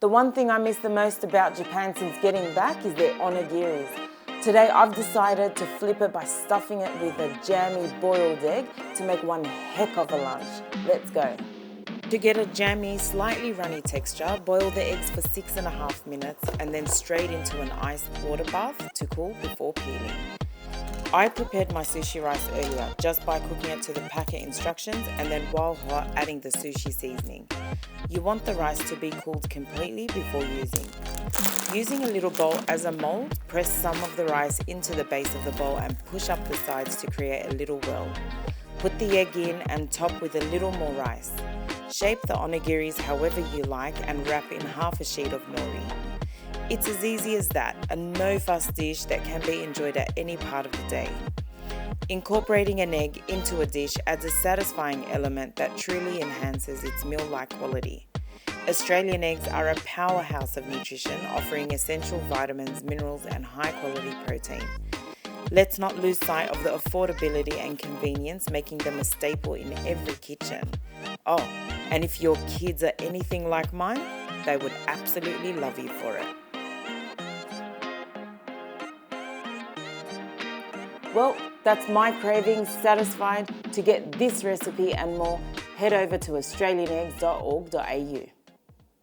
The one thing I miss the most about Japan since getting back is their onigiris. Today I've decided to flip it by stuffing it with a jammy boiled egg to make one heck of a lunch. Let's go. To get a jammy, slightly runny texture, boil the eggs for 6.5 minutes and then straight into an iced water bath to cool before peeling. I prepared my sushi rice earlier just by cooking it to the packet instructions and then while hot adding the sushi seasoning. You want the rice to be cooled completely before using. Using a little bowl as a mold, press some of the rice into the base of the bowl and push up the sides to create a little well. Put the egg in and top with a little more rice. Shape the onigiris however you like and wrap in half a sheet of nori. It's as easy as that, a no-fuss dish that can be enjoyed at any part of the day. Incorporating an egg into a dish adds a satisfying element that truly enhances its meal-like quality. Australian eggs are a powerhouse of nutrition, offering essential vitamins, minerals, and high-quality protein. Let's not lose sight of the affordability and convenience, making them a staple in every kitchen. Oh, and if your kids are anything like mine, they would absolutely love you for it. Well, that's my cravings satisfied. To get this recipe and more, head over to australianeggs.org.au.